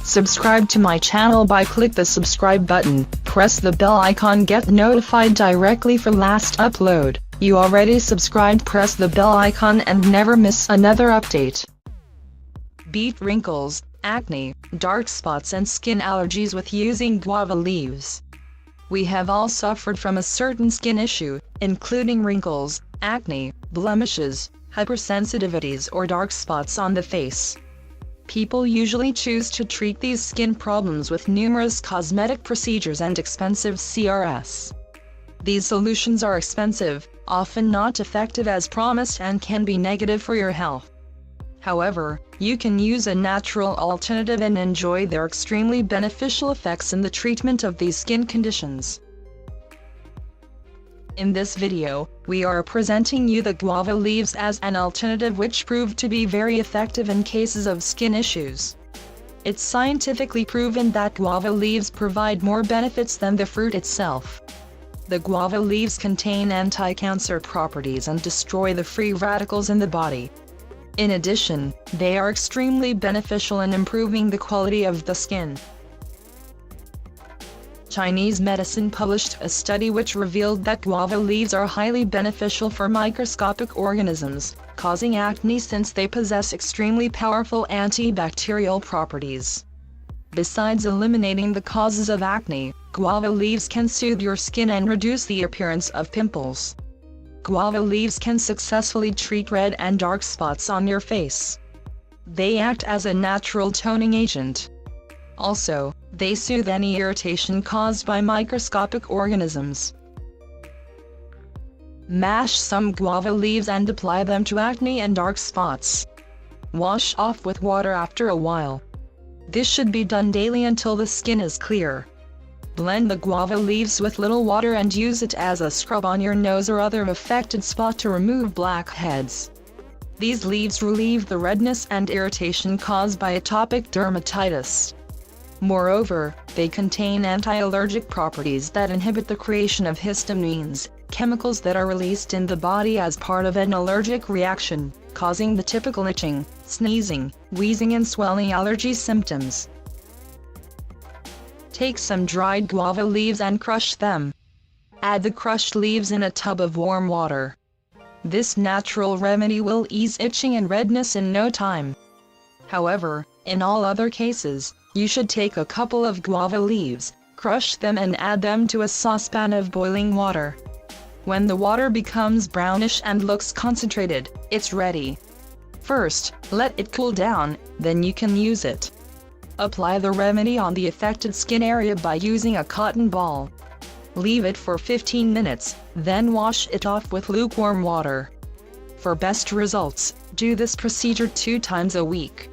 Subscribe to my channel by click the subscribe button, press the bell icon, get notified directly for last upload. You already subscribed, press the bell icon and never miss another update. Beat wrinkles, acne, dark spots and skin allergies with using guava leaves. We have all suffered from a certain skin issue, including wrinkles, acne, blemishes, hypersensitivities or dark spots on the face. People usually choose to treat these skin problems with numerous cosmetic procedures and expensive CRS. These solutions are expensive, often not effective as promised, and can be negative for your health. However, you can use a natural alternative and enjoy their extremely beneficial effects in the treatment of these skin conditions. In this video, we are presenting you the guava leaves as an alternative which proved to be very effective in cases of skin issues. It's scientifically proven that guava leaves provide more benefits than the fruit itself. The guava leaves contain anti-cancer properties and destroy the free radicals in the body. In addition, they are extremely beneficial in improving the quality of the skin. Chinese medicine published a study which revealed that guava leaves are highly beneficial for microscopic organisms, causing acne since they possess extremely powerful antibacterial properties. Besides eliminating the causes of acne, guava leaves can soothe your skin and reduce the appearance of pimples. Guava leaves can successfully treat red and dark spots on your face. They act as a natural toning agent. Also, they soothe any irritation caused by microscopic organisms. Mash some guava leaves and apply them to acne and dark spots. Wash off with water after a while. This should be done daily until the skin is clear. Blend the guava leaves with little water and use it as a scrub on your nose or other affected spot to remove blackheads. These leaves relieve the redness and irritation caused by atopic dermatitis. Moreover, they contain anti-allergic properties that inhibit the creation of histamines, chemicals that are released in the body as part of an allergic reaction, causing the typical itching, sneezing, wheezing and swelling allergy symptoms. Take some dried guava leaves and crush them. Add the crushed leaves in a tub of warm water. This natural remedy will ease itching and redness in no time. However, in all other cases, you should take a couple of guava leaves, crush them and add them to a saucepan of boiling water. When the water becomes brownish and looks concentrated, it's ready. First, let it cool down, then you can use it. Apply the remedy on the affected skin area by using a cotton ball. Leave it for 15 minutes, then wash it off with lukewarm water. For best results, do this procedure 2 times a week.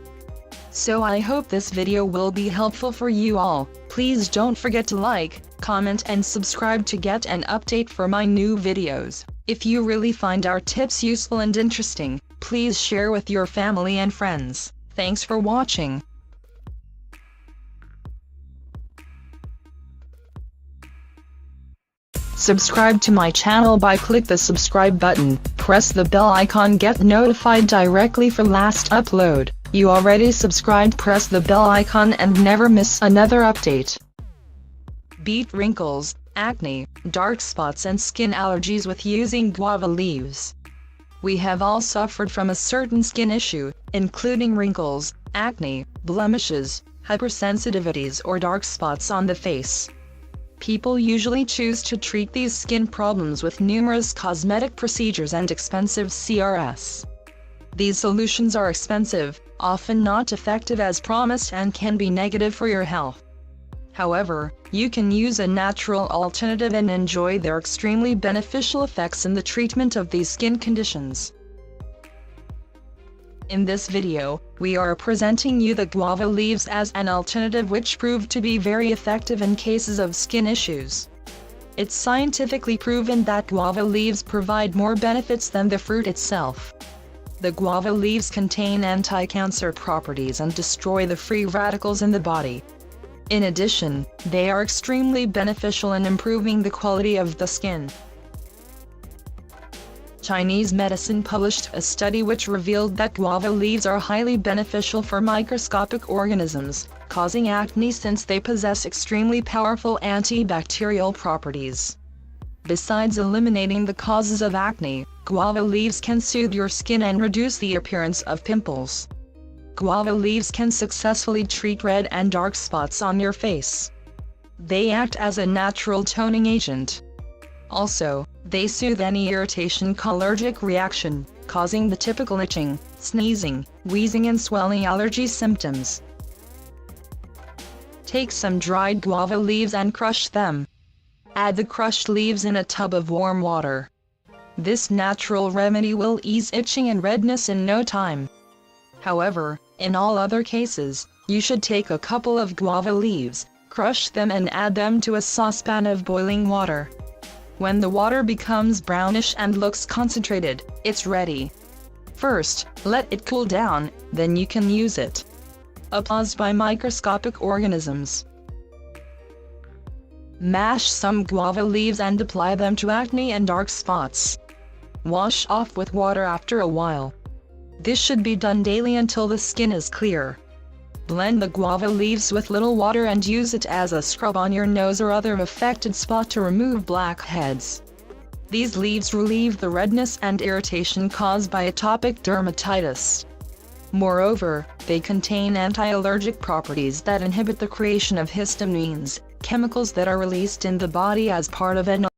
So I hope this video will be helpful for you all. Please don't forget to like, comment and subscribe to get an update for my new videos. If you really find our tips useful and interesting, please share with your family and friends. Thanks for watching. Subscribe to my channel by click the subscribe button, press the bell icon, get notified directly for last upload. You already subscribed, press the bell icon and never miss another update. Beat wrinkles, acne, dark spots and skin allergies with using guava leaves. We have all suffered from a certain skin issue, including wrinkles, acne, blemishes, hypersensitivities or dark spots on the face. People usually choose to treat these skin problems with numerous cosmetic procedures and expensive CRS. These solutions are expensive, often not effective as promised, and can be negative for your health. However, you can use a natural alternative and enjoy their extremely beneficial effects in the treatment of these skin conditions. In this video, we are presenting you the guava leaves as an alternative which proved to be very effective in cases of skin issues. It's scientifically proven that guava leaves provide more benefits than the fruit itself. The guava leaves contain anti-cancer properties and destroy the free radicals in the body. In addition, they are extremely beneficial in improving the quality of the skin. Chinese medicine published a study which revealed that guava leaves are highly beneficial for microscopic organisms, causing acne since they possess extremely powerful antibacterial properties. Besides eliminating the causes of acne, guava leaves can soothe your skin and reduce the appearance of pimples. Guava leaves can successfully treat red and dark spots on your face. They act as a natural toning agent. Also, they soothe any irritation-allergic reaction, causing the typical itching, sneezing, wheezing and swelling allergy symptoms. Take some dried guava leaves and crush them. Add the crushed leaves in a tub of warm water. This natural remedy will ease itching and redness in no time. However, in all other cases, you should take a couple of guava leaves, crush them and add them to a saucepan of boiling water. When the water becomes brownish and looks concentrated, it's ready. First, let it cool down, then you can use it. Caused by microscopic organisms. Mash some guava leaves and apply them to acne and dark spots. Wash off with water after a while. This should be done daily until the skin is clear. Blend the guava leaves with little water and use it as a scrub on your nose or other affected spot to remove blackheads. These leaves relieve the redness and irritation caused by atopic dermatitis. Moreover, they contain anti-allergic properties that inhibit the creation of histamines, chemicals that are released in the body as part of an